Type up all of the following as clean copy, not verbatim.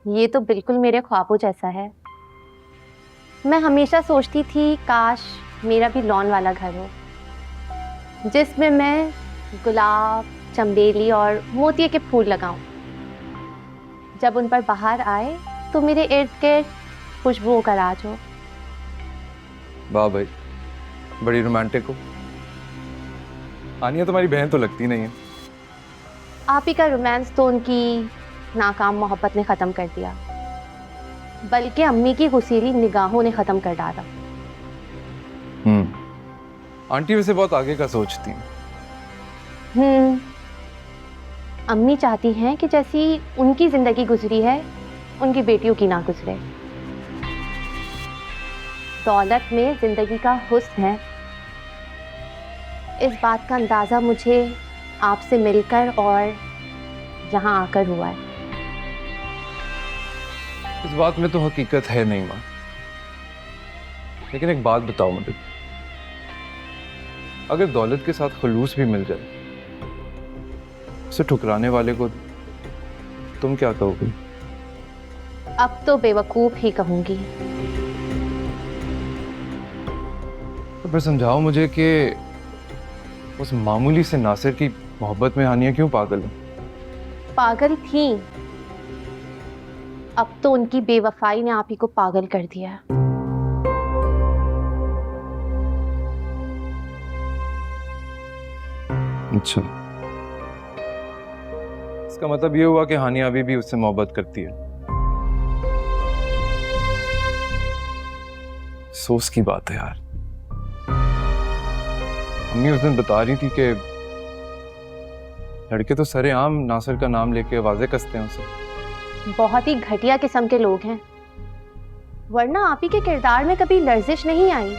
ये तो बिल्कुल मेरे ख्वाबों जैसा है। मैं हमेशा सोचती थी काश मेरा भी लॉन वाला घर हो, जिसमें मैं गुलाब, चमेली और मोतिये के फूल लगाऊं। जब उन पर बाहर आए तो मेरे इर्द गिर्द खुशबुओं का राज हो। वाह भाई, बड़ी रोमांटिक हो। आनिया तुम्हारी बहन तो लगती नहीं है। आप ही का रोमांस तो उनकी नाकाम मोहब्बत ने खत्म कर दिया, बल्कि अम्मी की गुस्सीली निगाहों ने खत्म कर डाला। आंटी वैसे बहुत आगे का सोचती हैं। अम्मी चाहती हैं कि जैसी उनकी जिंदगी गुजरी है उनकी बेटियों की ना गुजरे। दौलत में जिंदगी का हुस्न है, इस बात का अंदाजा मुझे आपसे मिलकर और यहाँ आकर हुआ है। इस बात में तो हकीकत है नहीं माँ, लेकिन एक बात बताओ मुझे, अगर दौलत के साथ खलूस भी मिल जाए, उसे ठुकराने वाले को तुम क्या कहोगे? अब तो बेवकूफ ही कहूंगी। तो फिर समझाओ मुझे कि उस मामूली से नासिर की मोहब्बत में हानिया क्यों पागल है? पागल थी, अब तो उनकी बेवफाई ने आप ही को पागल कर दिया है। अच्छा, इसका मतलब ये हुआ कि हानिया अभी भी उससे मोहब्बत करती है। अफसोस की बात है यार। अम्मी उस दिन बता रही थी कि लड़के तो सरेआम नासिर का नाम लेके आवाजें कसते हैं उसे। बहुत ही घटिया किस्म के लोग हैं, वरना आप ही के किरदार में कभी लर्जिश नहीं आई।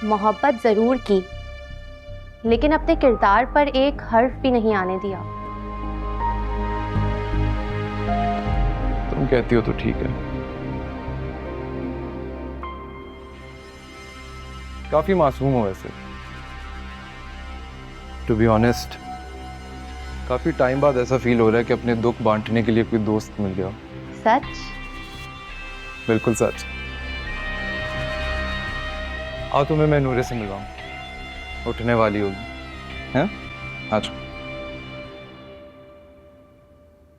मोहब्बत जरूर की, लेकिन अपने किरदार पर एक हर्फ भी नहीं आने दिया। तुम कहती हो तो ठीक है। काफी मासूम हो वैसे। टू बी ऑनेस्ट, काफी टाइम बाद ऐसा फील हो रहा है कि अपने दुख बांटने के लिए कोई दोस्त मिल गया। सच? बिल्कुल सच। आओ तुम्हें मैं नूरे से मिलवाऊं, उठने वाली होगी। हैं? आज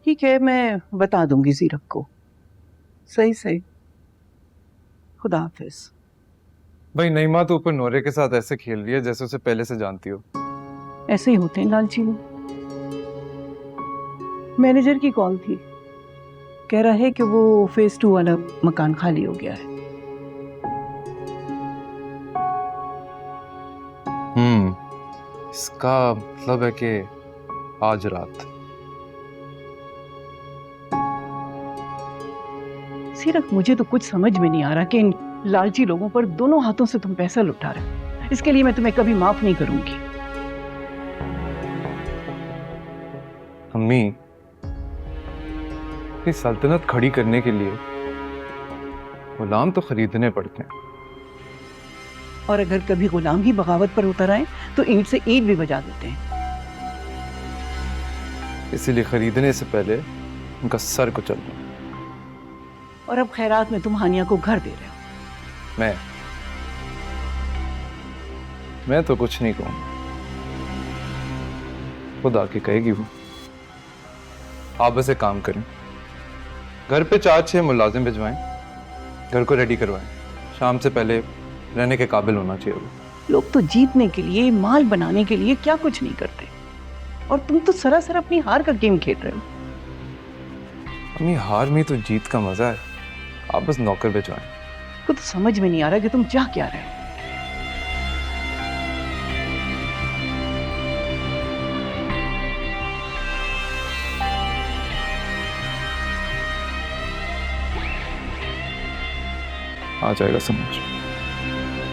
ठीक है, मैं बता दूंगी जीरक को। सही सही, खुदा हाफिज। भाई नईमा तो ऊपर नूरे के साथ ऐसे खेल रही है जैसे उसे पहले से जानती हो। ऐसे ही होते हैं लालची लोग। मैनेजर की कॉल थी, कह रहा है कि वो फेज 2 वाला मकान खाली हो गया है। इसका मतलब है कि आज रात। सीरक, मुझे तो कुछ समझ में नहीं आ रहा कि इन लालची लोगों पर दोनों हाथों से तुम पैसा लुटा रहे हो। इसके लिए मैं तुम्हें कभी माफ नहीं करूंगी। अम्मी, ये सल्तनत खड़ी करने के लिए गुलाम तो खरीदने पड़ते हैं। और अगर कभी गुलाम ही बगावत पर उतर आए तो ईंट से ईंट भी बजा देते हैं। इसीलिए खरीदने से पहले उनका सर कुचल लो। और अब खैरात में तुम हानिया को घर दे रहे हो। मैं तो कुछ नहीं कहूंगा, खुद आके कहेगी वो। आप बस एक काम करें, घर पे 4-6 मुलाजिम भिजवाएं, घर को रेडी करवाएं। शाम से पहले रहने के काबिल होना चाहिए वो। लोग तो जीतने के लिए, माल बनाने के लिए क्या कुछ नहीं करते, और तुम तो सरासर अपनी हार का गेम खेल रहे हो। अम्मी, हार में तो जीत का मजा है। आप बस नौकर भिजवाएं। को तो समझ में नहीं आ रहा कि तुम चाह क्या रहे हो। आ जाएगा समझ।